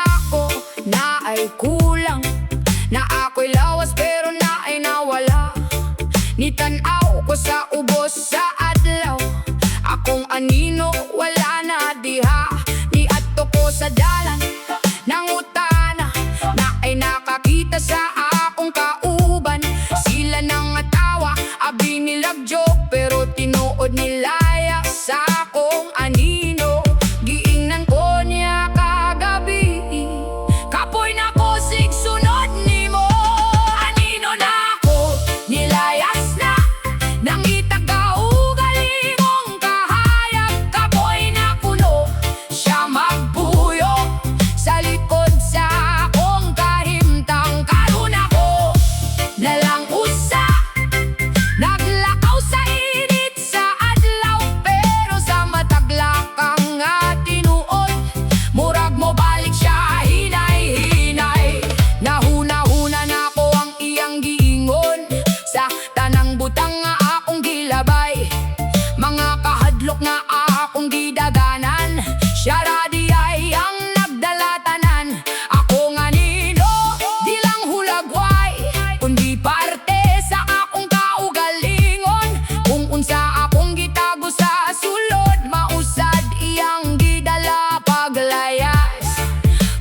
ako na ay kulang, na ako'y lawas pero na ay nawala. Nitanaw ko sa ubos sa adlaw, akong anino wala na diha. Ni adto ko sa dalan nangutana, na ay nakakita sa akong kauban. Sila nang atawa, abi nilag joke, pero tinuod nilaya sa akong anino. Giingnan ko niya kagabi, kapoy na ko sig sunod nimo. Anino na ako, nilayas na, nang itagaugali mong kahayag. Kapoy na puno, siya magpuyo sa likod sa akong kahimtang. Karon ako nalang usa, naglakaw sa init sa adlaw, pero sa mataglakang nga tinuod, murag mo balik siya hinay-hinay. Nahuna-huna na ko ang iyang giingon sa tanang butang nga akong gilabay. Mga kahadlok na akong gidaganan, siya ra di ay ang nagdalatanan. Ako nga nino, di lang hulagway, kundi parte sa akong kaugalingon. Kung unsa akong gitago sa sulod, mausad iyang gidala paglayas.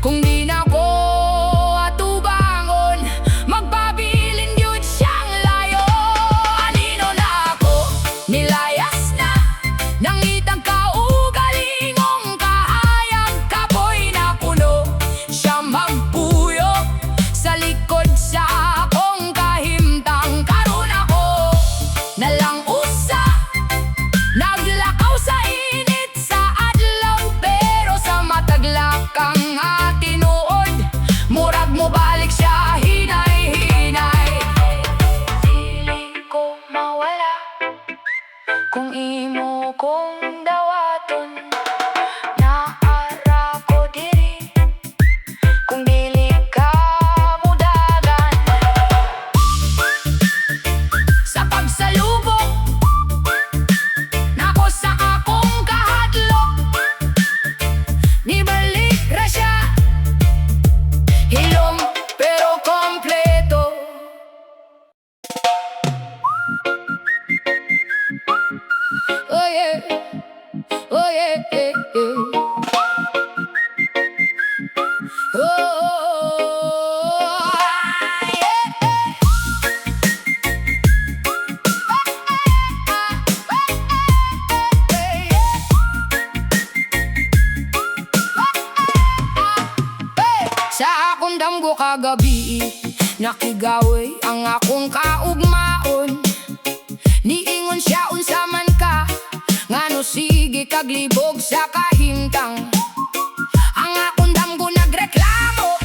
Kung di na ko atubangon, magpabilin yun siyang layo. Anino na ako, nilayas na, nang itang kaugalingong kahayag. Kapoy na puno, siya magpuyo sa likod sa akong kahimtang. Karon ako nalang usa, naglakaw sa init sa adlaw, pero sa mataglakang tinuod, murag mo balik siya hinay-hinay. Dili ko mawala kung imo kong dawaton, naara ko diri kung dili ka mudagan. Sa pagsalubong nako sa akong kahadlok, nibalik ra siya, hilom pero kompleto. Oh yeah, oh yeah, yeah, yeah. Oh, yeah, sa akong damgo kagabi, nakigaway ang akong kaugmaon. Niingon siya unsa man ka, ngano sige kaglibog sa kahimtang. Ang akong damgo nagreklamo,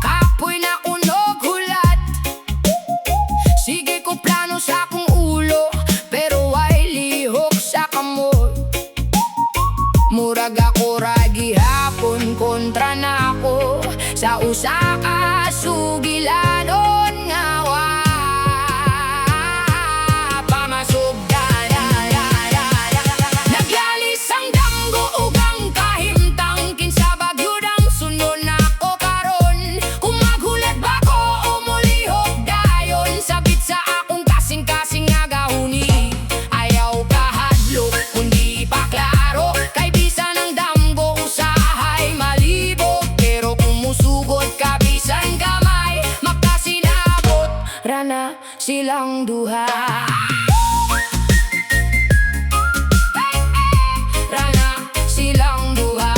kapoy na unog hulat. Sige ko plano sa akong ulo, pero ay lihok sa kamoy. Murag ako ra gihapon, kontra na ako sa usa ka sugilanon nga wa pamasugdan. Naglalis ang damgo ug ang kahimtang, kinsa bagyod ang sunod nako karon. Kung maghulat ba ko o mulihok dayon, sabit sa akong kasing-kasing nga gahuni. Ayaw kahadlok kundi pa klaro, kay bisan ang damgo usahay malibog, pero kung musugod ka bisan gamay, makasinabot rana silang duha. Rana silang duha.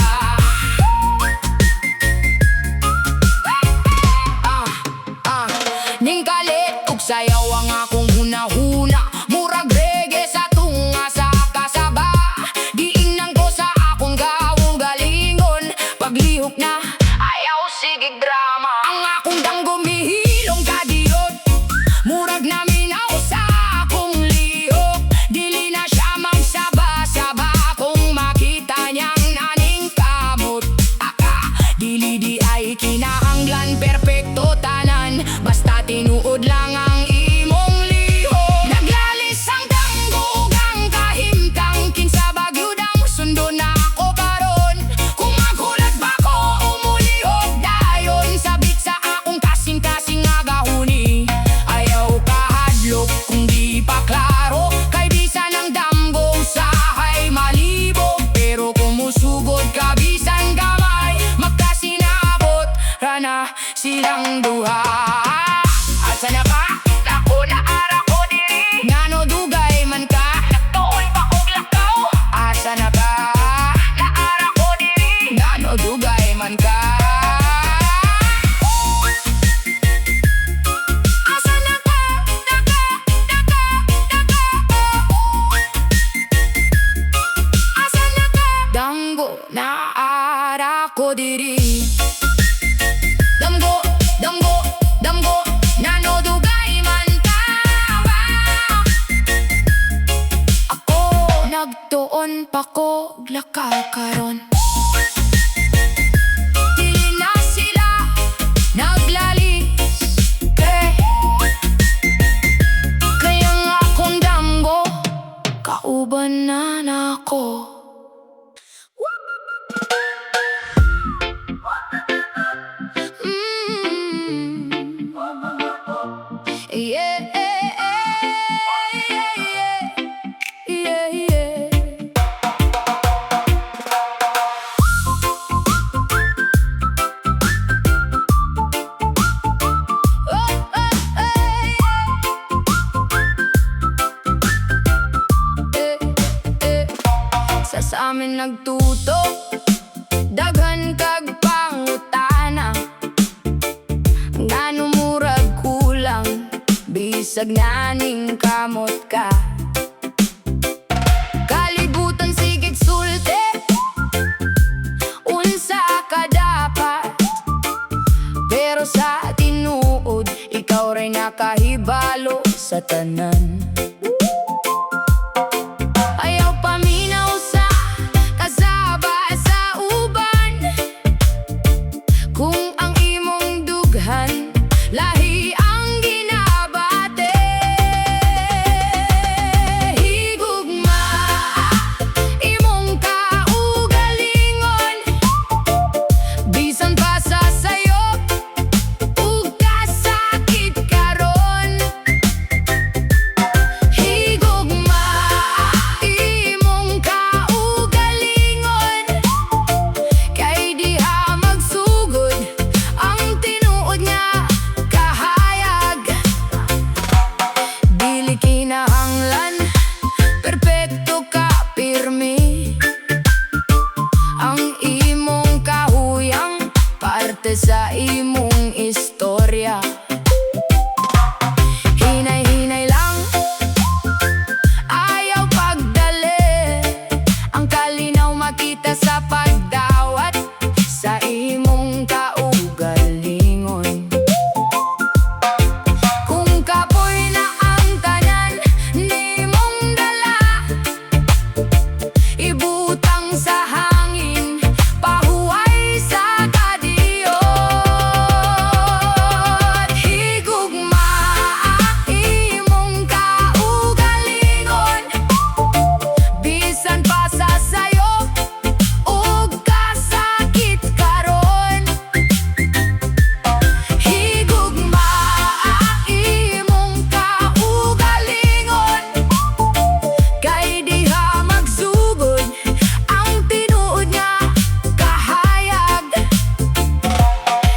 Ning kalit ug sayaw ang akong hunahuna, murag reggae sa tunga sa kasaba. Giingnan ko sa akong kaugalingon, paglihok na ayaw sigig drama. Ang akong danggo mihilong kadiyot, murag na minaw sa akong lihok. Dili na siya magsaba-saba kung makita niyang naning kamot. Dili di ay kinahanglan perpekto tanan, basta tinuod lang ang imong lihok. Naglalis ang damgo ug ang kahimtang, kinsa bagyod ang sundo na ako karon. Kung maghulat ba ko o mulihok na silang duha. Asa na ka? Ako na ara ko diri. Ngano dugay man ka? Nagtuon pa kog lakaw. Asa na ka? Na ara ko diri. Ngano dugay man ka? Asa na ka? Asa na ka? Danggo na ara ko diri. Damgo, ngano dugay man ka ba? Ako nagtuon pa ko lakaw karon. Dili na sila naglalis, kaya nga akong damgo, kauban na nako. Yeah, yeah, yeah. Sa amin nagtuto, daghan kag pangutana, ngano murag kulang, bisag naning kamot ka. Kalibutan sigig sulte, unsa ka dapat, pero sa tinuod, ikaw rin nakahibalo sa tanan. Ayaw paminaw sa kasaba sa uban, kung ang imong dughan lahi ang ginabate. Higugma imong kaugalingon, bisan pa sa sayop ug kasakit karon. Higugma imong kaugalingon, kay diha magsugod ang tinuod nga kahayag. Dili kinahanglan perpekto ka pirmi, ang imong kahuyang parte sa imong istorya. Hinay-hinay lang, ayaw pagdali, ang kalinaw makita sa pagdawat sa imong kaugalingon. Kung kapoy na ang tanan nimong dala, ibutang sa hangin, pahuway sa kadiyot. Higugma imong kaugalingon, bisan pa sa sayop ug kasakit karon. Higugma imong kaugalingon, kay diha magsugod ang tinuod nga kahayag.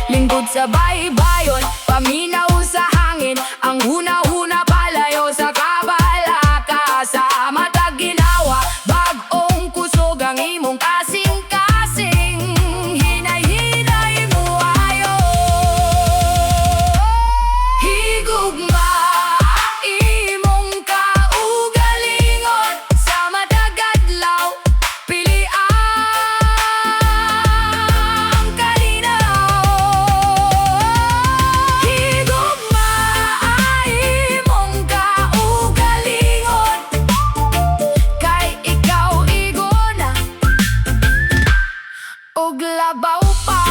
Lingkod sa baybayon, paminaw sa hangin, ang huna-huna palayo sa kabalaka. Sa matag ginawa, bag-ong kusog ang imong kasing-kasing. Hinay-hinay mo ayo. Higugma imong kaugalingon, sa matag adlaw pili ang kalinaw. Higugma imong kaugalingon, kay ikaw igona ug labaw pa.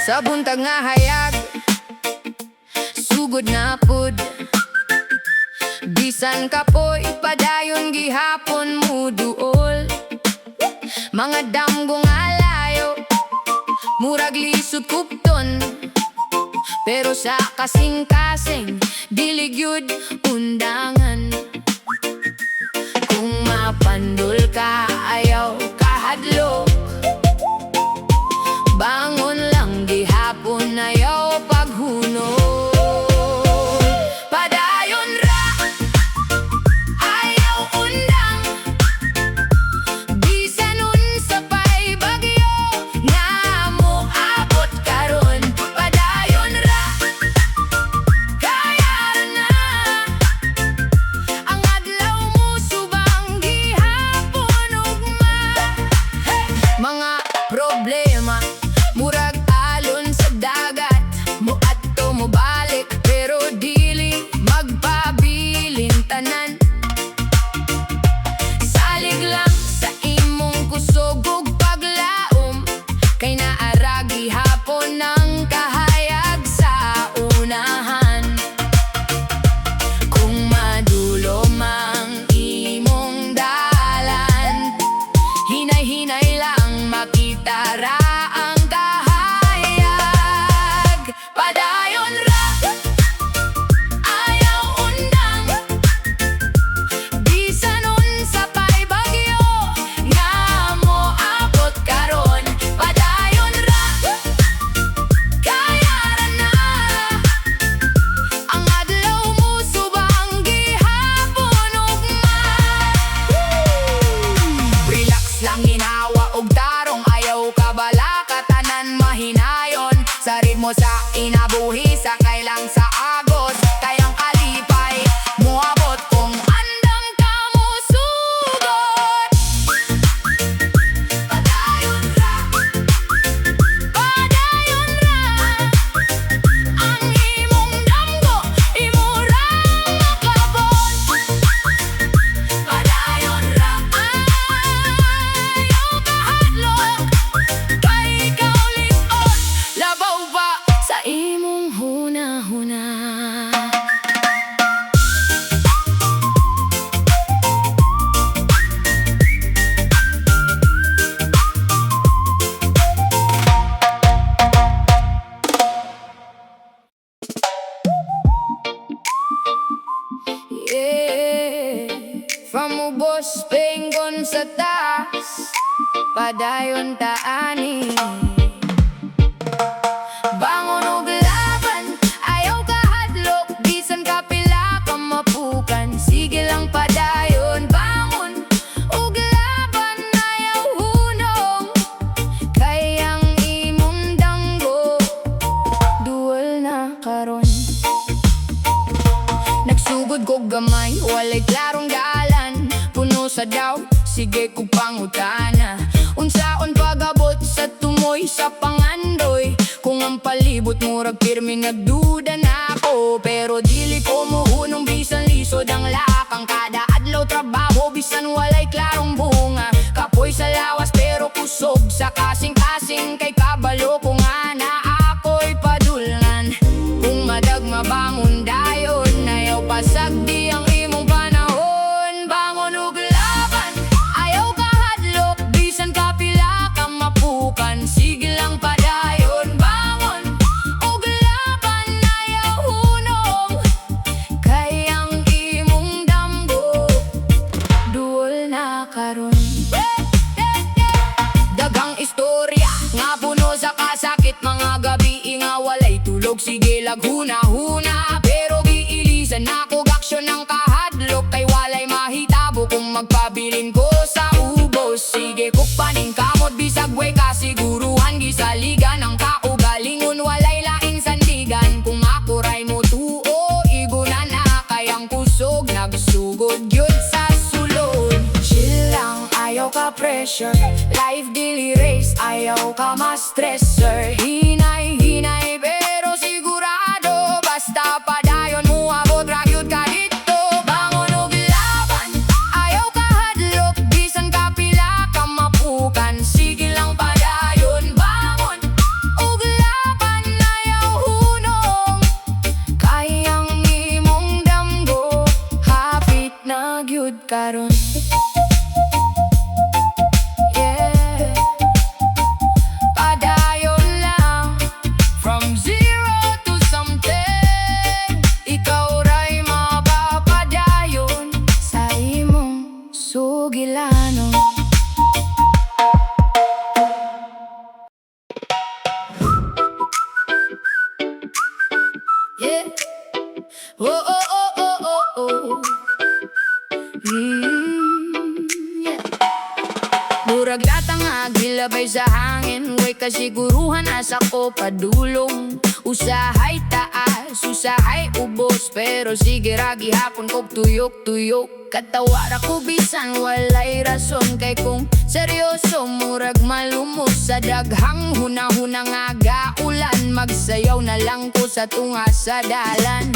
Sa buntag nga hayag, nagsugod na pud. Bisan kapoy padayon gihapon mo duol. Mga damgo nga layo, murag lisod kupton. Pero sa kasing-kasing dili gyud undangan. Kung mapandol ka ayaw kahadlok, bangon lang gihapon ayaw paghunol. Padayon ra ayaw undang, bisan unsa pay bagyo nga moabot karon. Padayon ra kaya na ang adlaw mo subang gihapon ugma. Mga problema murag alon sa dagat, moadto mo balik pero dili magpabilin tanan. Salig lang sa imong kusog ug paglaom, kay naaragi hapon ng kahayag sa unahan. Kung madulom ang imong dalan, hinay-hinay lang makita ra ang kahayag. Padayon ra ayaw undang, bisan unsa pay bagyo nga moabot karon. Padayon ra kaya ra na ang adlaw mo subang gihapon ugma. Relax lang ginawa og tarong, ayaw kabala katanan mahinayon. Sa ritmo sa inabuhi sa kailang sa agos, kayang kalipay moabot kung andam ka mo sugod. Padayon ra ang imong damgo imurang makabot. Padayon ra ayaw kahadlok, kay ikaw lisod labaw ba sa imong hunahuna. Yeah, from ubos pengon sa taas, padayon taani. Bangon og laban, ayaw kahadlok, bisan kapila ka mapukan. Sige lang padayon, bangon og laban, ayaw hunong, kay ang imong danggo duol na karon. Nagsugod ko gamay, walay klarong dalan, puno sa daw, sige ko pangutana. Unsaon pagabot sa tumoy sa pangandoy, kung ang palibot murag pirmi nagduda na ako. Pero dili ko muhunong bisan lisod ang lakang, kada adlaw trabaho bisan walay klarong bunga. Kapoy sa lawas pero kusog sa kasing-kasing, kay kabalo ko nga na ako'y padulngan. Kung madag mabangon dayon, ayaw pasagdi ang imong panahon. Bangon ug laban, ayaw kahadlok, bisan kapila ka mapukan. Sige lang padayon, bangon ug laban, ayaw hunong, kay ang imong damgo duol na karon. Dagang istorya nga puno sa kasakit, mga gabi nga walay tulog. Sige laghuna-huna pero giilisan ako aksyon ng kahadlok, kay walay mahitabo kung magpabilin ko sa ubos. Sige kukpaning kamot bisag way kasiguruhan, gisaligan ang kaugalingon walay laing sandigan. Kung ako ray mo tuo iguna na, kayang kusog nagsugod yun sa sulod. Chill lang ayaw ka pressure, life dili race ayaw ka ma-stressor. Hinay-hinay pero sigurado, basta padayon mo abot ragyod ka dito. Bangon og laban, ayaw kahadlok, bisan kapila ka mapukan. Sige lang padayon, bangon og laban, ayaw hunong, kay Oh, oh, oh, oh, oh, oh. Yeah. Murag latang agilabay sa hangin, way kasiguruhan asa ko padulong. Usahay taas, usahay ubos, pero sige ragi hapon kog tuyok-tuyok. Katawara ko bisan walay rason, kay kung seryoso murag malumos. Sa daghang hunahuna nga gaulan, magsayaw na lang ko sa tunga sa dalan.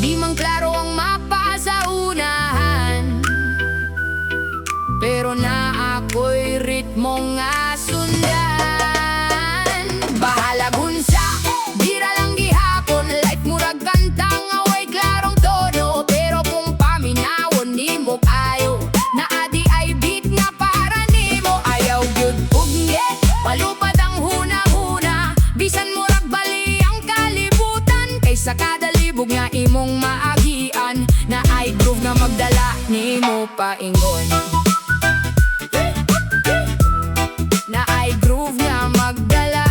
Di man klaro ang mapa sa unahan, pero na ako'y ritmo nga sundan. Bahala gunsa, dira lang gihapon, light murag kantang away klarong tono. Pero kung paminawon nimo kaayo, na adi ay beat nga para nimo. Ayaw gyud ugye, palupad ang huna-huna, bisan murag bali ang kalibutan. Kaysa kada libog nga imong maagian, na ay groove nga magdala nimo paingon. Na ay groove nga magdala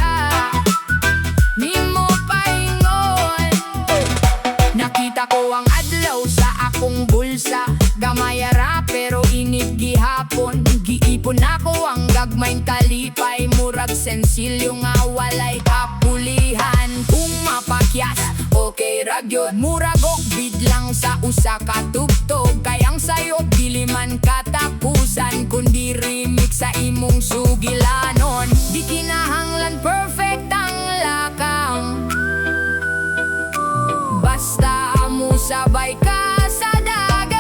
nimo paingon. Nakita ko ang adlaw sa akong bulsa, gamayara pero init gihapon. Giipon ako ang gagmayng kalipay, murag sensilyo nga walay kapulihan. Kung mapakyas, okay ra gyud, murag og bidlang sa usa ka tugtog. Kayang sayo dili man katapusan, kundi remix sa imong sugilanon. Di kinahanglan perfect ang lakang, basta mo sabay ka sa dagan.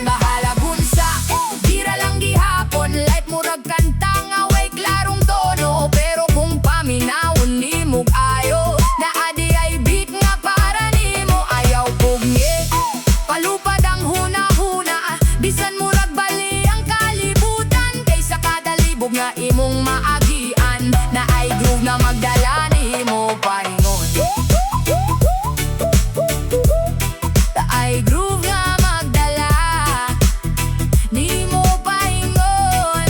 Bahala gunsa, dira lang gihapon, light murag kantang away klarong tono. Pero kung paminawon nimo kaayo, na adi ay beat nga para nimo. Ayaw pugngi, palupad ang huna-huna, bisan murag bali ang kalibutan. Kaysa kada libog nga imong maagian, na ay groove na magdala nimo paingon. Na ay groove nga magdala nimo paingon.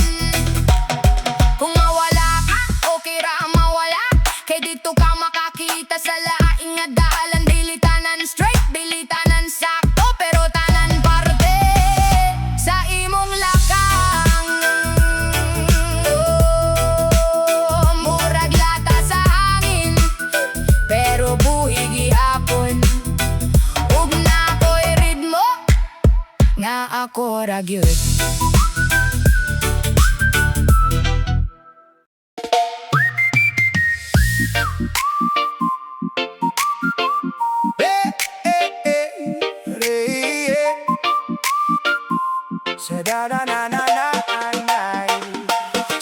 Kung mawala ka, okay ra mawala, kay dito ka makakita sa laing nga daalan. Dili tanan straight, dili tanan sakto, pero tanan parte sa imong lakang. Oh, murag lata sa hangin, pero buhi gihapon. Ug na ako'y ritmo nga ako ra gyud.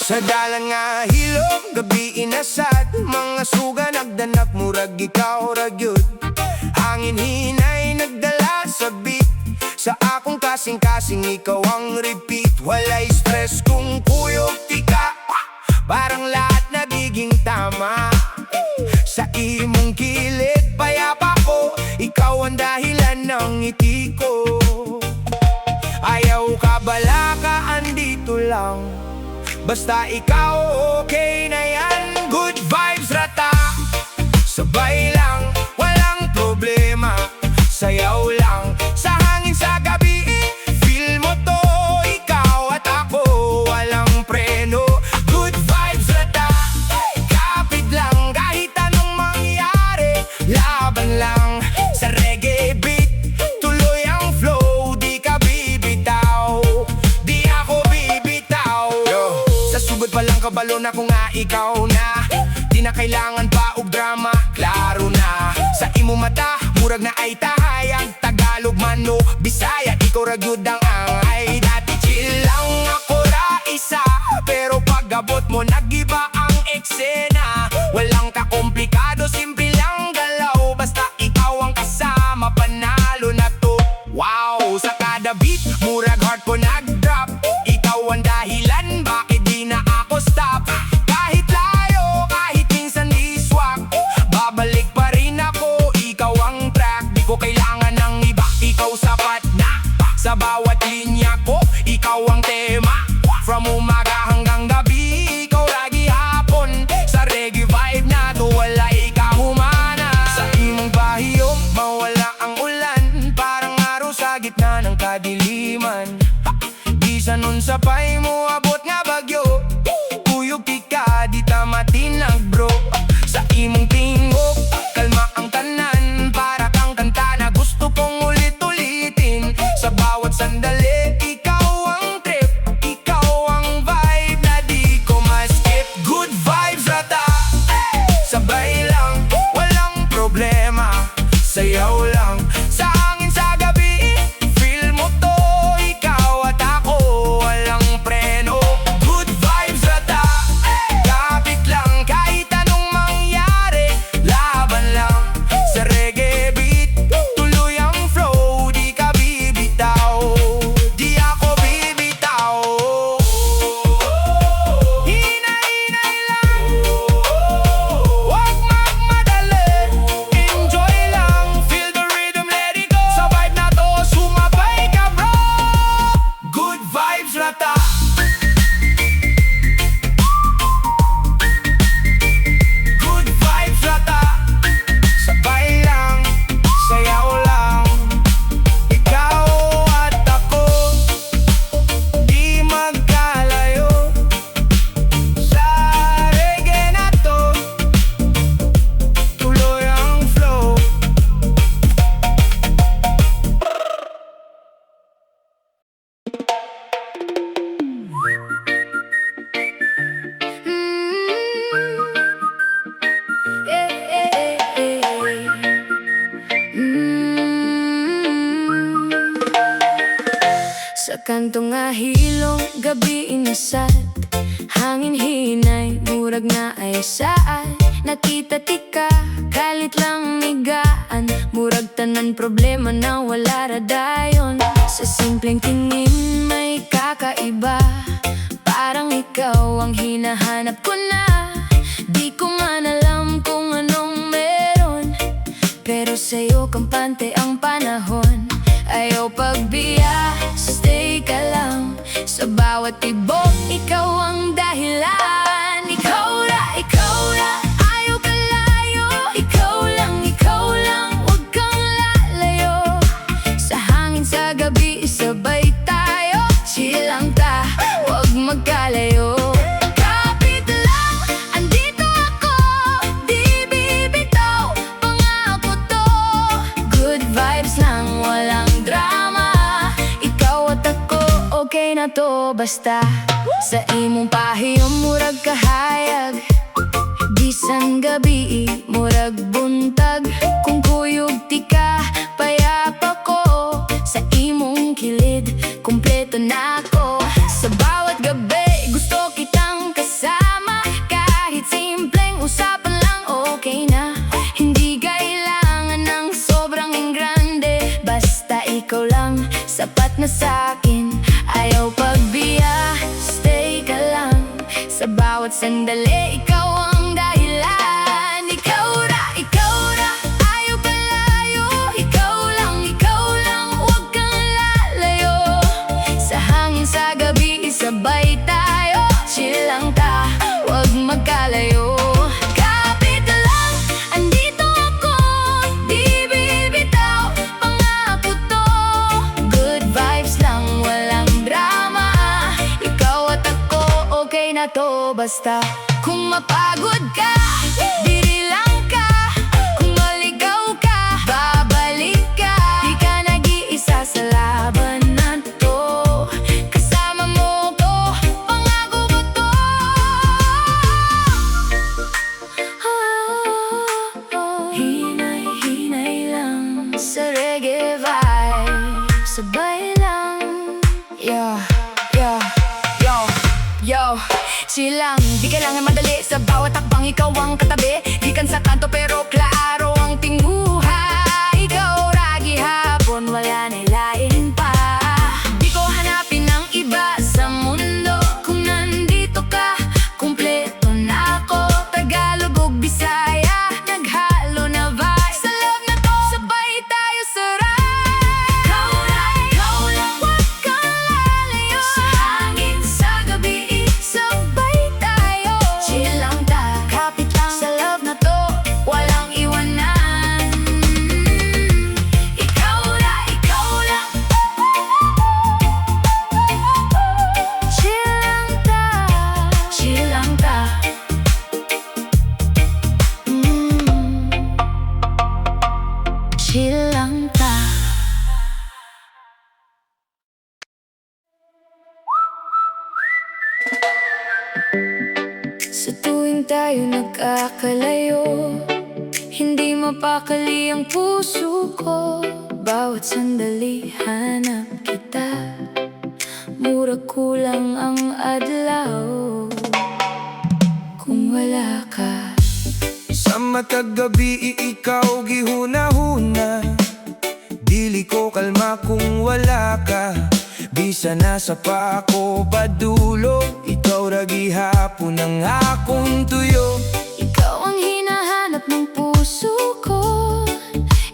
Sa dalan nga hilom, gabi inasad, mga suga nagdanap, murag ikaw ra gyud. Hangin hinay nagdala sa beat, sa akong kasing-kasing ikaw ang repeat. Walay stress kung kuyog tika, parang lahat nagiging tama. Sa imong kilid payapa ko, ikaw ang dahilan ng ngiti ko. Ayaw ka bala ka, andito lang, basta ikaw okay na yan. Good vibes rata, sabay lang, walang problema. Sayaw lang, sa hangin sa gabi, feel mo to, ikaw at ako, walang preno. Good vibes rata, kapit lang, kahit anong mangyari, laban lang. Sa reggae beat, tuloy ang flow, di ka bibitaw, di ako bibitaw. Sa sugod pa lang kabalo na kung nga ikaw na, di na kailangan pa og drama, klaro na. Sa imo mata, murag na ay tahayag, Tagalog man o Bisaya, ikaw ra gyud ang angay. Dati chill lang ako ra isa, pero pag-abot mo nagiba ang eksena. Walang kakomplikado, simple lang galaw, basta ikaw ang kasama, panalo na to. Wow, sa kada beat, murag heart ko nag-drop, ikaw ang dahilan, bakit di na ako stop. Kahit layo, kahit minsan di swak, babalik pa rin ako, ikaw ang track. Di ko kailangan ng iba, ikaw sapat na sa bawat linya. sayaw lang sa hangin sa gabi. Feel mo to, ikaw at ako, walang preno. Good vibes rata, kapit lang kahit anong mangyari. Laban lang sa reggae beat, tuloy ang flow, di ka bibitaw. Di ako bibitaw. Hinay-hinay lang, wag magmadali. Enjoy lang, feel the rhythm, let it go. Sa vibe na to, sumabay ka bro. Good vibes rata. Good vibes rata. Sabay lang, sayaw lang, ikaw at ako, di magkalayo. Sa reggae na to, tuloy ang flow. Sa kanto nga hilong, gabi inasad, hangin hinay, murag na ay saan. Nakita tika, kalit lang migaan, murag tanan problema na wala radayon. Sa simpleng tingin may kakaiba, parang ikaw ang hinahanap ko na. Di ko nga alam kung anong meron, pero sa'yo kampante ang panahon. Ayaw pagbiya, stay ka lang, sa bawat tibok ikaw ang dahilan. Ikaw ra, ayaw ka layo. Ikaw lang, wag kang lalayo. Sa hangin sa gabi, sabay tayo. Chill lang ta, wag magkalayo. Kapit lang, andito ako, di bibitaw, pangako to. Good vibes lang, walang drama. Ikaw at ako, okay na to basta. Sa imong pahiyom, murag kahayag, bisan gabi, murag buntag. Kung kuyog tika, payapa ko. Sa imong kilid, kumpleto na ako. Sa bawat gabi, gusto kitang kasama. Kahit simpleng usapan lang, okay na. Hindi kailangan ng sobrang grande, basta ikaw lang, sapat na sa'kin. Ayaw pagbiya, stay ka lang, sa bawat sandali, ikaw ang dahilan. Ikaw ra, ayaw ka layo. Ikaw lang, wag kang lalayo. Sa hangin sa gabi, sabay tayo. Chill lang ta, wag magkalayo. Kapit lang, andito ako, di bibitaw, pangako to. Good vibes lang, walang drama. Ikaw at ako, okay na to basta. Kung mapagod ka, diri lang ka. Kung maligaw ka, babalik ka. Di ka nag-iisa sa laban na to. Kasama mo ko, pangako ko to. Hinay lang sa reggae vibe, sabay lang. Yo chill lang, di kailangan madali. Sa bawat takbang ikaw ang katabi. Di kan sa kanto pero klaro ang tinguha. Ikaw ragi hapon, wala na lain pa. Di ko hanapin ng iba sa mundo. Kung nandito ka, kumpleto na ako. Tagalog o Bisaya, naghalo na vibe. Sa love na to, sabay tayo sa ride. Ikaw lang, wag kang lalayo. Sa hangin sa gabi, sabay tayo. Chill lang ta, kapit lang, sa love na to, walang iwanan. Ikaw lang. Chill lang ta. Chill lang ta. Sa tuwing tayo nagkakalayo, hindi mapakali ang puso ko. Bawat sandali hanap kita, murag kulang ang adlaw kung wala ka. Sa matag gabi ikaw gihuna-huna, dili ko kalma kung wala ka. Bisa nasa pa ako padulo, ikaw ra gihapon ang akong tuyo. Ikaw ang hinahanap ng puso ko,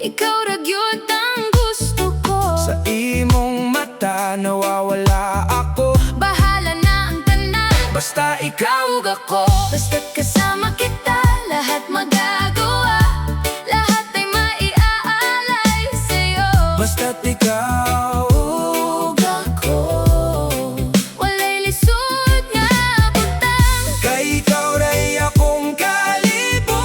ikaw ra gyud ang gusto ko. Sa imong mata nawawala ako, Bahala na ang tanan, basta ikaw ug ako. basta't kasama kita, lahat magagawa, lahat ay maiaalay sa'yo. Basta't ikaw ug ako, Walay lisod nga butang, kay ikaw ra'y akong kalibutan.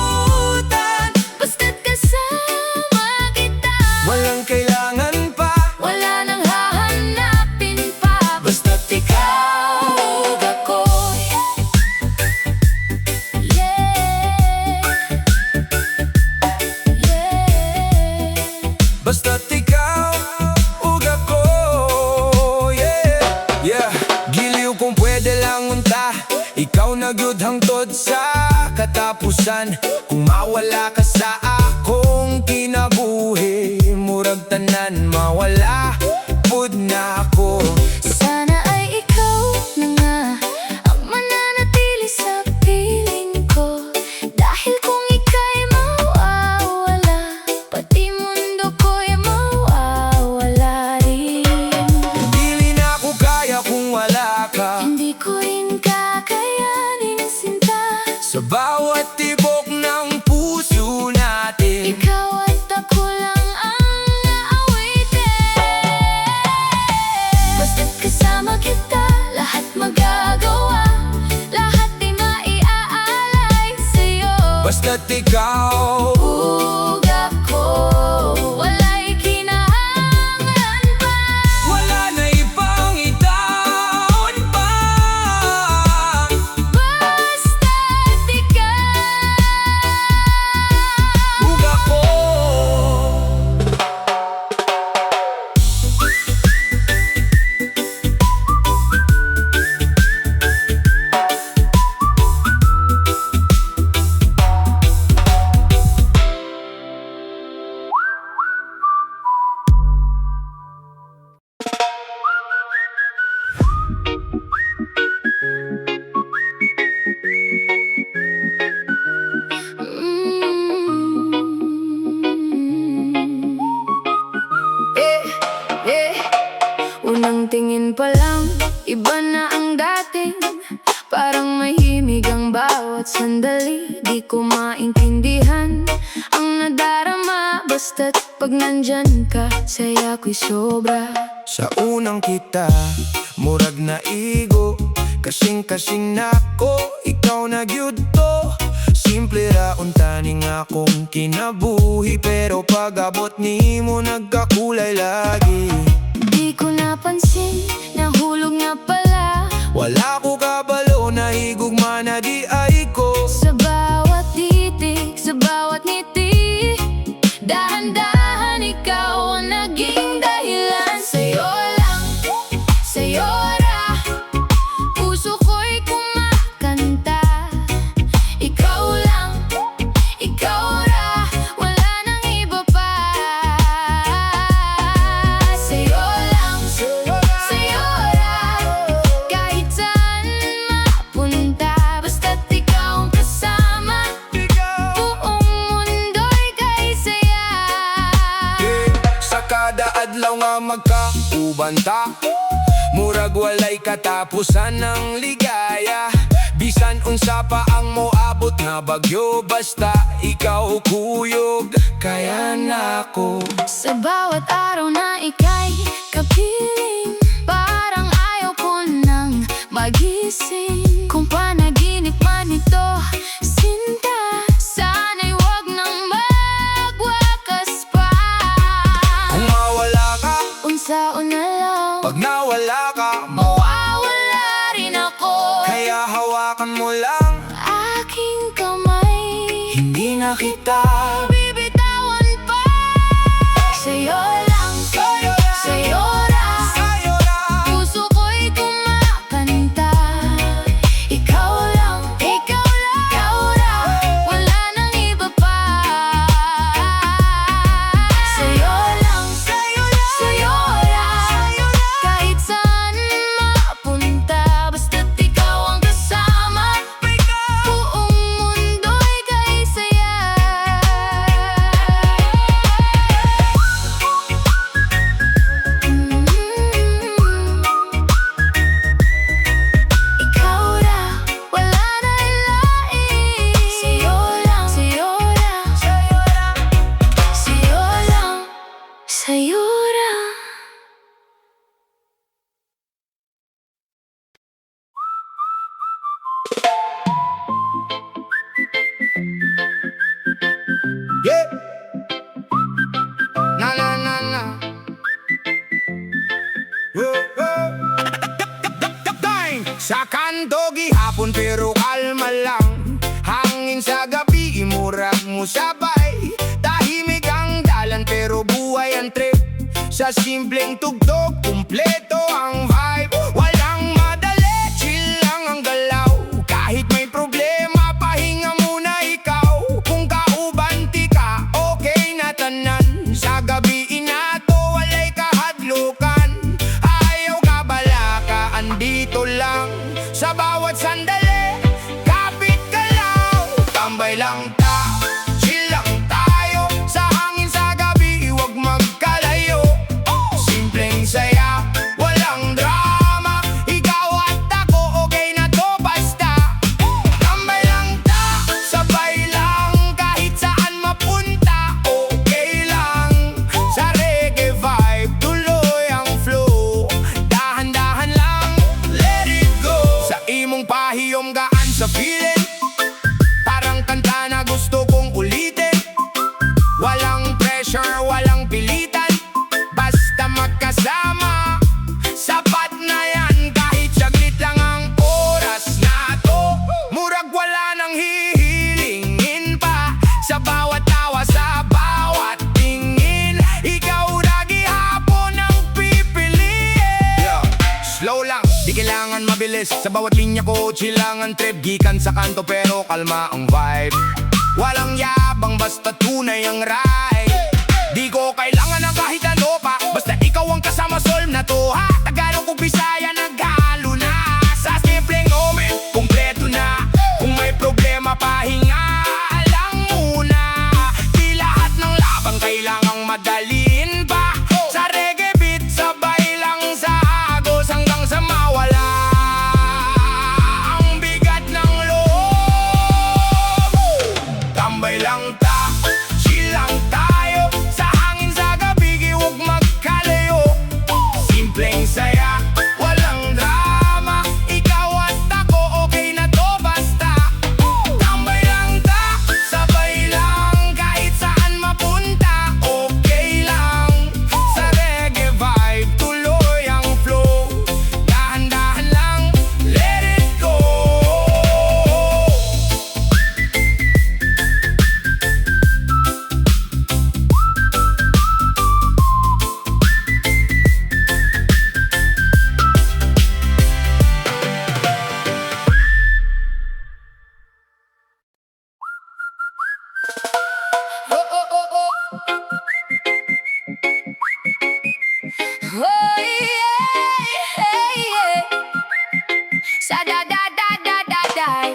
basta't kasama kita, Walang kailangan pa, wala nang hahanapin pa. basta't ikaw ug ako. Yeah, yeah. Basta't ikaw ug ako, yeah. Yeah, giliw kung pwede lang unta, ikaw na gyud hangtod sa katapusan. Kung mawala ka sa akong kinabuhi, murag tanan mawala pud na ako. Sana ay ikaw na nga ang mananatili sa piling ko, dahil kung ika'y mawawala, pati mundo ko'y mawawala rin. Dili na ako kaya kung wala ka, Hindi ko rin kakayanin sinta, sa bawat tibok ng puso natin. ikaw at ako lang ang aawitin. Basta't kasama kita, lahat magagawa, lahat ay maiaalay sa'yo. Basta't ikaw Ug ako, wala'y kinahanglan pa, wala na ibang itaon pa. basta't ikaw. Ug ako, Unang tingin pa lang, iba na ang dating. Parang mahimig ang bawat sandali, di ko maintindihan ang nadarama. Basta't pag nandyan ka, saya ko'y sobra. sa unang kita, murag na igo, kasing-kasing nako, ikaw na gyud to. Simple ra untaning akong kinabuhi, pero pag-abot nimo nagkakulay lagi. Di ko napansin, nahulog nga pala Wala ko kabalo, nahigugma na di ay ko. sa bawat titik, sa bawat ngiti. Dahan-dahan ikaw ang naging dahilan. Sa'yo lang, sa'yo ra, puso ko'y kumakanta. Ikaw lang, ikaw ra, wala nang iba pa. Sa'yo lang, sa'yo ra, kahit saan mapunta, basta't ikaw ang kasama, buong mundo'y kay saya. Sa kada adlaw nga magkauban ta, murag walay katapusan ng ligaya. Bisan unsa pa ang moabot nga bagyo, basta ikaw kuyog, kaya na ako. Sa bawat araw na ika'y kapiling, parang ayaw ko nang magising. Kung panaginip man ito, sinta, sana'y wag nang magwakas pa. Kung mawala ka, Unsaon na lang, pag nawala ka, mawawala rin ako. kaya hawakan mo lang, Aking kamay, hindi na kita bibitaw gihapon pero kalma lang. Hangin sa gabi, imurag mo sabay. Tahimik ang dalan pero buhay ang trip. Sa simpleng tugtog, kumpleto ang vibe. Walang madali, chill lang ang galaw. Kahit may problema, pahinga muna ikaw. Kung kauban ti ka, okay na tanan. Sa gabi inato, walay kahadlukan. Ayaw ka bala ka, andito lang. Sa bawat sandali, kapit ka lang. Tambay lang ta, chill lang tayo. Sa hangin sa gabi, huwag magkalayo. Simpleng saya, walang drama. Ikaw at ako, okay na to basta. Tambay lang ta, sabay lang. Kahit saan mapunta, okay lang. Sa reggae vibe, tuloy ang flow. Dahan-dahan lang, let it go. Sa imong pahiyom gaan sa feeling. Parang kanta na gusto kong ulitin. Walang pressure, walang pilitan. Basta magkasama, sapat na yan. Kahit saglit lang ang oras na to. Murag wala nang hihilingin pa. Sa bawat tawa, sa bawat tingin, ikaw na gihapon ang pipiliin. Slow lang, di kailangan mabilis. Sa bawat linya ko, chill lang ang trip. Gikan sa kanto pero kalma ang vibe. Walang yabang, basta tunay ang ride. Di ko kailangan ng kahit ano pa. Basta ikaw ang kasama, solve na to ha. Tagalog o Bisaya, naghalo na. Sa simpleng moment, kumpleto na. Kung may problema, pahinga lang muna. Di lahat ng labang kailangang madaliin pa. Sa reggae beat, sabay lang sa agos hanggang sa mawala ang bigat ng loob. Tambay lang ta, chill lang tayo. Sa hangin sa gabi, huwag magkalayo. Simpleng saya, walang drama. Ikaw at ako, okay na to basta. Tambay lang ta, sabay lang. Kahit saan mapunta, okay lang. Sa reggae vibe, tuloy ang flow. Dahan-dahan lang, let it go. Oh, oh, oh, oh. Oh, yeah, yeah. Sa da-da-da-da-da-day.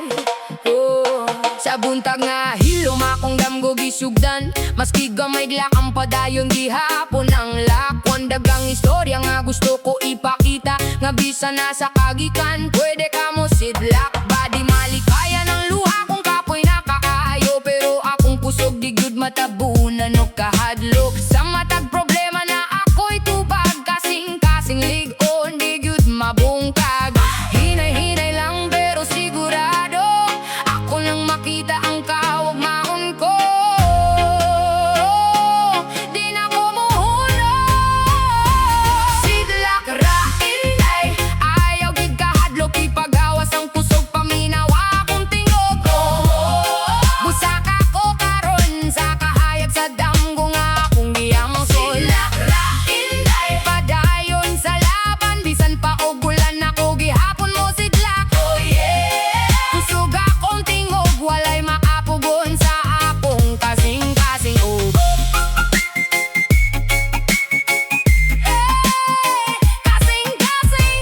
Oh, sa buntag nga hilom akong damgo gisugdan. Maski gamay lakang padayon gihapon ang lakon. Dagang istorya nga gusto ko ipakita. Nga bisa na sa kagikan, pwede ka mo sidlak. Badi malikaya ng luha kung kapoy na kaayo. Pero akong kusog di gyud matabunan o kahadlok. Sa matag problema na ako'y tubag. Kasing-kasing ligon di gyud mabungkag. Hinay-hinay lang pero sigurado. Ako nang makita ang kaugmaon ko. Di na ko muhulog. Sidlak ra inday, ayaw gid kahadlok. Ipagawas ang kusog, paminawa akong tingog ko. Musaka ko karon sa kahayag sa damgo nga akong giamsol. Sidlak ra inday, padayon sa laban. Bisan pa og bulan ako gihapon mo sidlak. Oh yeah, kusog akong tingog, walay makapugon sa akong kasing-kasing. Oh, kasing-kasing.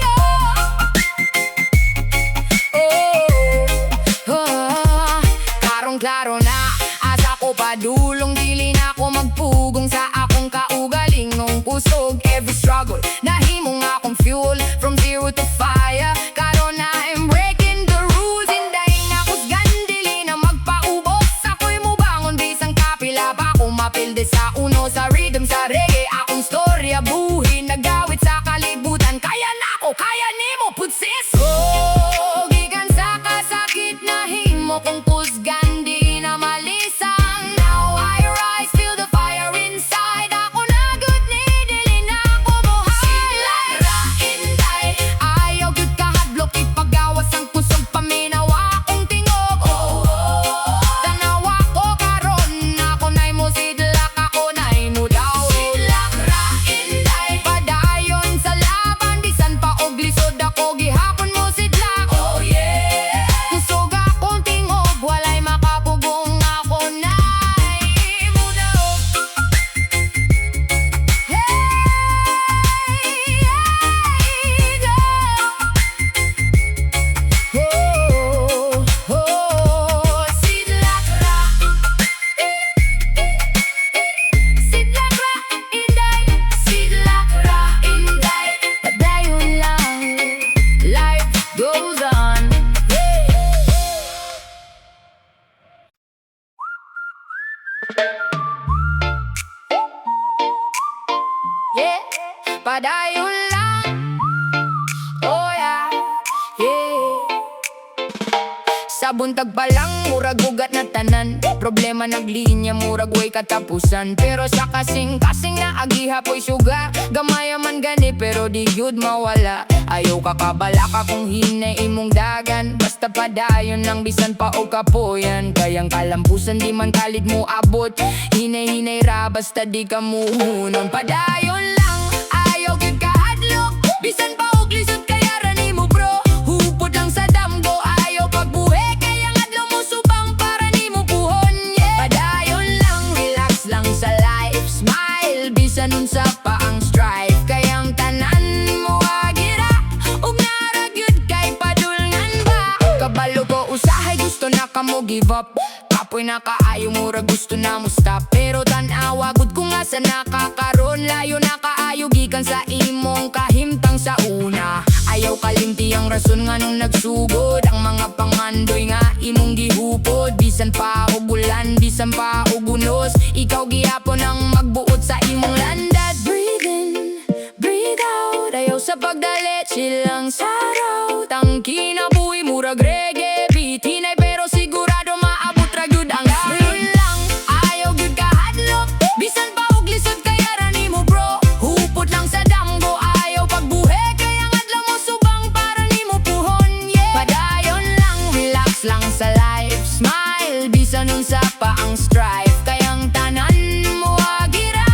Karong-klaro na asa ko padulong. Dili na ko magpugong sa akong kaugalingong kusog. Every struggle nahimong akong fuel. From zero to fire, karon na I'm breaking the rules. Hinday nga kusgan, dili na magpaubos. Ako'y mubangon bisang kapila pa ko mapilde sa uno. Sa rhythm sa reggae akong storya buhin. Nagawit sa kalibutan, kaya na ako, kaya nimo putsis. Oh, gikan sa kasakit na himo kong kusgan, di na malisang. Now I rise, feel the fire inside. Ako na good ni dili na ako buhay. Sidlak ra inday, ayaw gyud kahadlok. Ipagawas ang kusog, padayon lang. Oh yeah, yeah. Sa buntag pa lang, murag ugat na tanan. Problema naglinya, murag way katapusan. Pero sa kasing-kasing na agihapoy suga. Gamaya man gani, pero di gyud mawala. Ayaw kakabala ka kung hinay imong dagan. Basta padayon lang, bisan pa o kapoyan. Kayang kalampusan, di man kalit mo abot. Hinay-hinay ra, basta di ka muhunon. Padayon lang, ayaw gyud kahadlok. Bisan pa og lisod kaya rani mo bro. Hupot lang sa damgo, ayaw pagbuhe. Kaya adlaw mo subang para ni mo puhon, yeah. Padayon lang, relax lang sa life. Smile, bisan unsa pa ang strife. Kayang tanan mo agira, ug naragyud kay padulngan ba. Kabalo ko usahay, gusto na ka mo give up. Kapoy na kaayo, mura gusto na mo stop. Pero tan-awa gud ko nga sa nakakaron. Layo na kaayo gikan sa imong kahimtang sa una. Ayaw kalimti ang rason nga nung nagsugod. Ang mga pangandoy nga imong gihupod. Bisan pa og bulan, bisan pa og unos. Ikaw gihapon ang magbuot sa imong landad. Breathe in, breathe out. Ayaw sa pagdalit, chill lang sa raw. Tangki na buhay, murag reggae beat. Hinay pero sigurado maabot ra gyud ang dayon lang. Ayaw gyud kahadlok, bisan pa og lisod kaya rani mo bro. Hupot lang sa damgo, ayaw pagbuhe. Kaya adlaw mo subang para ni mo puhon, yeah. Padayon lang, relax lang sa life. Smile, bisan unsa pa ang strife. Kayang tanan mo agira,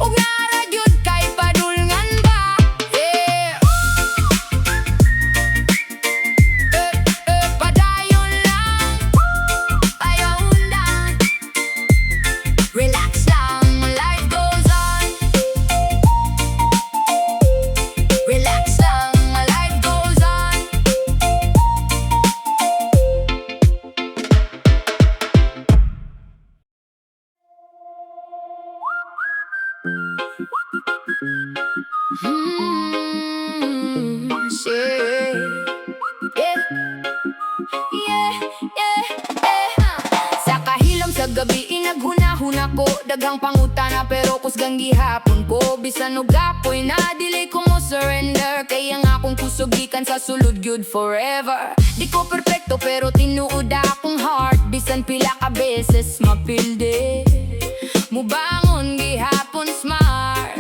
ug naragyud kay padulngan ba, yeah. Padayon lang, ayaw lang. Relax lang, life goes on. Relax lang, life goes on. Shit. Yeah, yeah, yeah. Sa kahilom sa gabi inaghuna-huna ko. Daghang pangutana pero kusgang gihapon ko. Bisan og gapoy na dili ko mo surrender. Kaya nga akong kusugikan sa sulod good forever. Di ko perfecto pero tinuod akong heart. Bisan pila ka beses mapilde. Mubangon gihapon smart.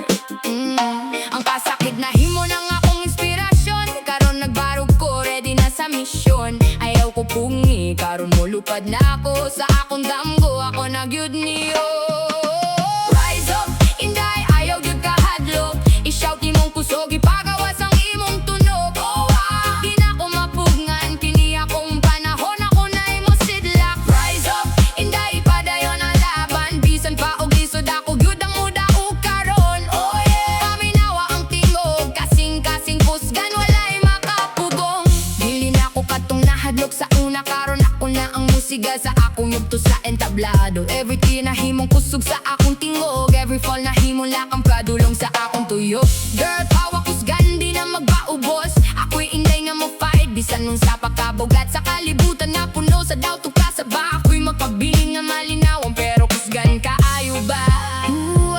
Ang kasakit na himo ng akong inspirasyon. Karon nagbarog ko, ready na sa misyon. Ayaw ko pungi, karon mo lupad na ako. Sa akong damgo, ako nagyud niyo. Rise up, inday, ayaw gyud kahadlok. I-shout imong kusog, ipagawas ang imong tunog. Oh ah, di na ko mapugngan, kini akong panahon. Ako na imo sidlak. Rise up, inday, padayon ang laban. Bisan pa og lisod ako, gyud ang muda o karon. Oh yeah, paminawa ang tingog. Kasing-kasing kusgan, walay makapugong. Dili na ko katong nahadlok sa una. Karon ako na ang musika sa akong yugto sa entablado. Every tea na himong kusog sa akong tingog. Every fall na himong lakang kadulong sa akong tuyo. Girl, pawa kusgan, di na magpaubos. Ako'y inday nga mo fight. Bisan nung sa pagkabugat sa kalibutan na puno sa daw tuka sa ba. Ako'y magpabiling nga malinawan pero kusgan kaayo ba.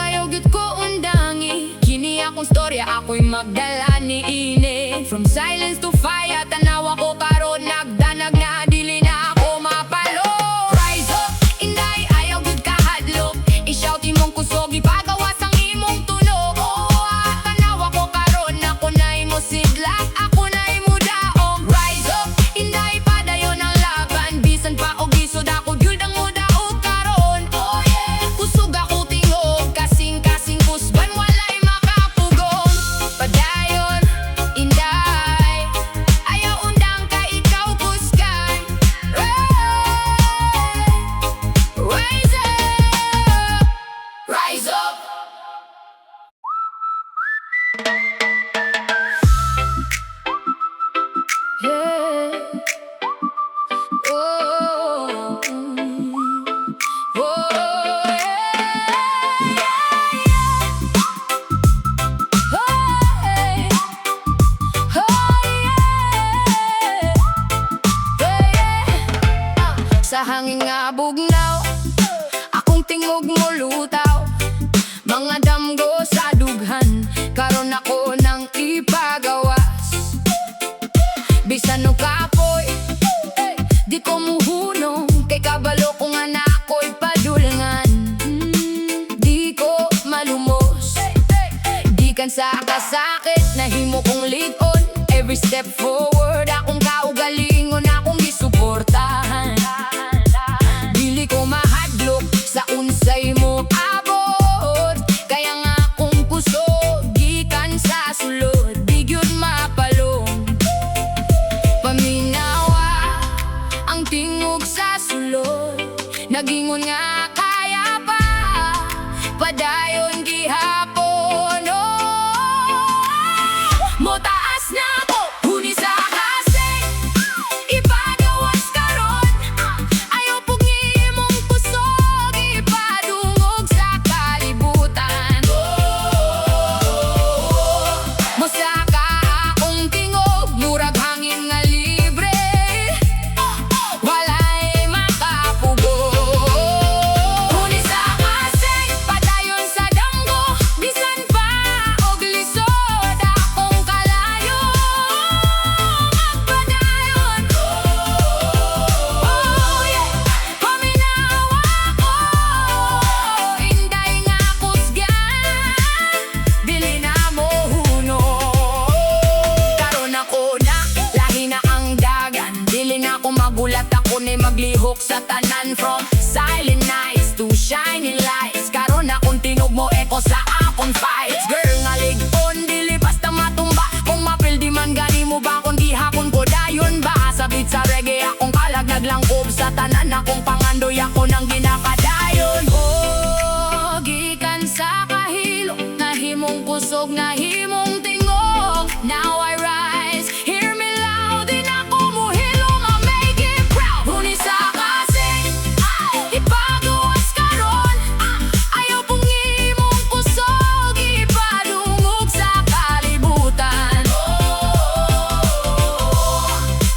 Ayaw gyud ko undangi. Kini akong storya, ako'y magdala ni ini. From silence to fire, tanawa ko karon nagdanag na dili na ako mapalo. Rise up, inday, ayaw gyud kahadlok. I-shout imong kusog, ipagawas ang imong tunog. Oh ah, tanawa ko karon ako na imo sidlak, ako na imo daog. Rise up, inday, padayon ang laban. Bisan pa og isod ako gyud ang muda o karon. Oh yeah, kusog ako tingog. Kasing-kasing kusban, walay makapugong. Padayon, inday, gikan sa kasakit, nahimo kong lead on every step forward. Akong kaugalingon, akong gisuportahan. Dili ko mahadlok sa unsay mo abot, kaya nga akong kusog gikan sa sulod, di gyud mapalong. Paminawa ang tingog sa sulod, nagingon nga kaya pa padayon gihapon. Mo taas na ko huni sa kasing ipagawas karon, ayaw pug imong kusog ipadungog sa kalibutan. Mo saka akong tingog murag hangin nga libre, walay makapugo. Huni sa kasing padayon sa damgo, bisan pa og lisod akong kalayo magpadayon. Oh yeah, paminawa ko, inday nga kusgan, dili na mo huno. Karon ako na, lahi na ang dagan, dili na ako magulat, ako na maglihok sa tanan. From silent nights to shining lights, karon akong tinog mo echo sa akong fights. Girl nga ligon, dili basta matumba, kung mapildi man gani mo ba kung gihapon ko dayon ba. Sabit sa reggae akong kalag naglangkob sa tanan, akong pangandoy ako nang ginapadayon. Oh, gikan sa kahilo, nahimong kusog, nahimong tingog. Now I rise, hear me loud, din ako muhilong, I make it proud. Huni sa kasing ipagawas karon, ayaw pong imong kusog ipadungog sa kalibutan.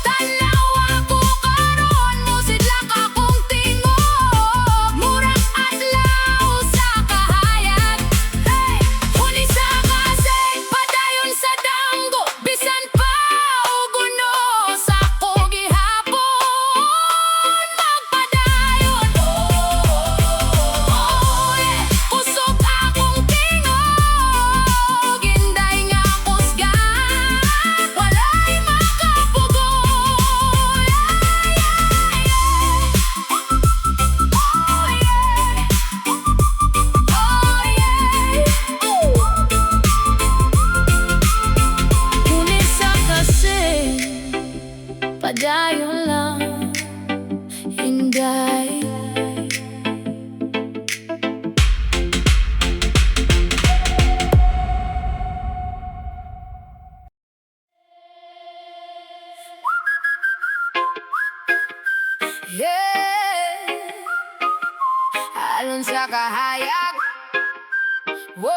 Tanaw ako karon, mosidlak akong tingog, murag adlaw sa kahayag. Hey! Huni sa kasing padayon sa damgo, bisan pa og unos ako gihapon magpadayon. Oh yeah, kusog akong tingog, inday nga kusgan, walay makapugo. Huni sa kasing padayon lang, inday. Yeah, alon sa kahayag. Whoa,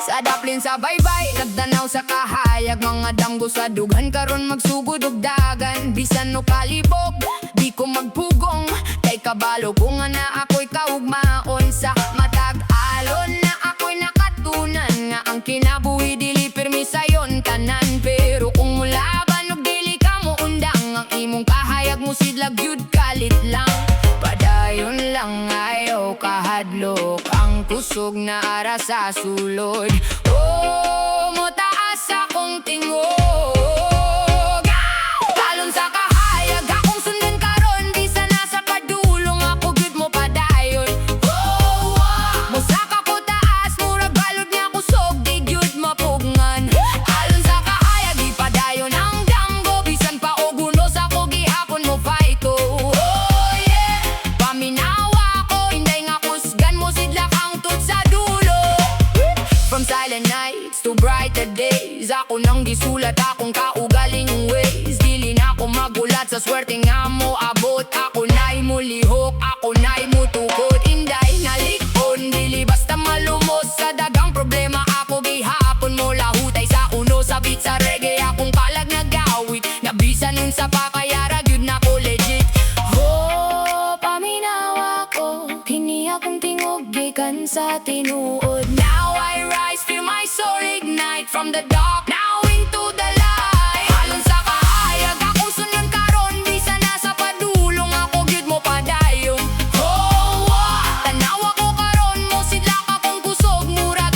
sa daplin sa baybay, nagdanaw sa kahayag. Mga damgo sa dughan karon magsugod og dagan. Bisan no kalibog, di ko magpugong, kay kabalo ko nga na ako'y kaugmaon. Sa matag alon na ako'y nakatunan, nga ang kinabuhi dili pirmi sayon tanan. Pero kung mulaban og dili ka mo undang, ang imong kahayag mo sidlag yud kalit lang. Padayon lang ayaw kahadlok, ang kusog na ara sa sulod. Oh, mo taas akong tingog, talon sa kahayag akong sundan karon, di sana sa kadulong ako gud mo padayon. Oh, mo saka ko taas, murag balod niya kusog, di gyud mapugngan. Talon sa kahayag, di padayon ang damgo, bisan pa og unos ako gihapon mo fight. Oh yeah, paminawa ko, inday nga kusgan, mo sidlak ang tut sa dulo. From silent nights to brighter days, ako nang gisulat akong kaugaling ways. Dili na ako magulat sa swerte nga mo abot, ako na'y mulihok, ako na'y mutukod. Inday nalikon, dili basta malumos sa dagang problema, ako gihapon mo lahutay sa uno. Sabit sa reggae akong kalag nagawit, nabisan nun sa pakayara gyud na ko legit. Oh, paminawa ko, kini akong tingog gikan sa tinuod. Now I rise, feel my soul ignite from the dark now into the light. Alon sa kahayag akong sundan karon, bisan na sa padulong ako gyud mo padayon. Oh, tanaw ako karon, mo sidlak akong kusog, murag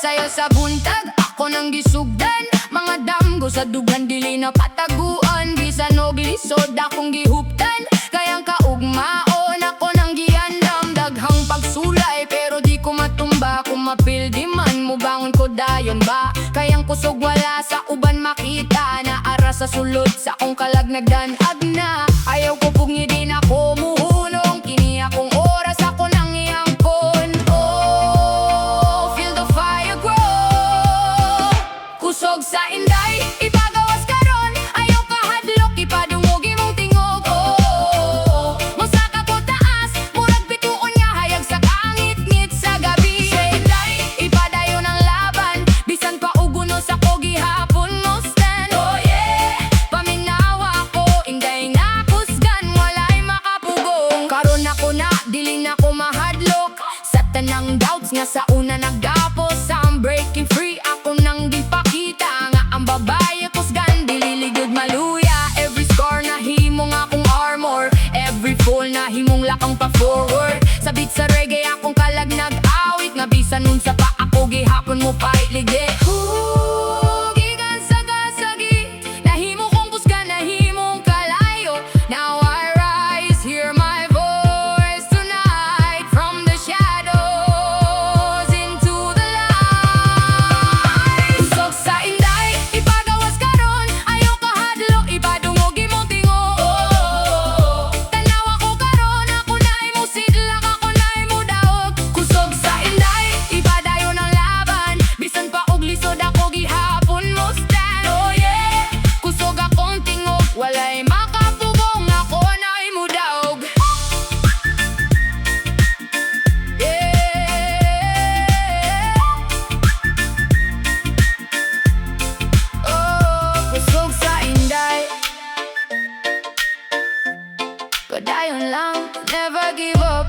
sayo sa buntag, ako nang gisugdan. Mga damgo sa dugan, dili na pataguan. Bisan og lisod akong gihuptan, kayang kaugmaon ako nang giandam. Daghang pagsulay pero di ko matumba. Kung mapildi man mo bangon ko dayon ba. Kayang kusog wala sa uban makita. Naara sa sulod sa akong kalagnagdan agna. Ayaw ko pugni din ako muhunong. Kini akong oras ako nang iangkon. Oh, feel the fire grow. Kusog sa inday, ipagawas karon. Ayaw kahadlok, ipadungog imong tingog. Oh, musaka ko taas, murag bituon nga hayag sa kangit-ngit sa gabi. Sa inday, ipadayon ang laban. Bisan pa uguno sa kogi hapon mo stand. Oh yeah, paminawa ko, inday nga kusgan, walay makapugong. Karon ako na, dili na ko mahadlok. Sa tanang doubts nga sa una nagdapos. I'm breaking free, ako nang dipakita. Nga ang babae kusgan, dililigod maluya. Every scar na himong akong armor. Every fall na himong lakang pa forward. Sa beat sa reggae akong kalag nag-awit. Nga bisan nun sa pa ako gihapon mo pa ilige. Gigan sa kasagi, nahimo kong kusgan, nahimong kalayo. Now I rise, hear my voice tonight. From the shadows into the light. Kusog sa inday, ipagawas karon. Ayaw kahadlok, ipadungog imong tingog. Tanawa ko karon, ako na imo sidlak, ako na imo daog. Kusog sa inday, ipadayon ang laban. Bisan pa og lisod ako gihapon mo stand. Oh yeah, kusog akong tingog, walay makapugong, ako na imo daog. Yeah. Oh, kusog sa inday, padayon lang, never give up.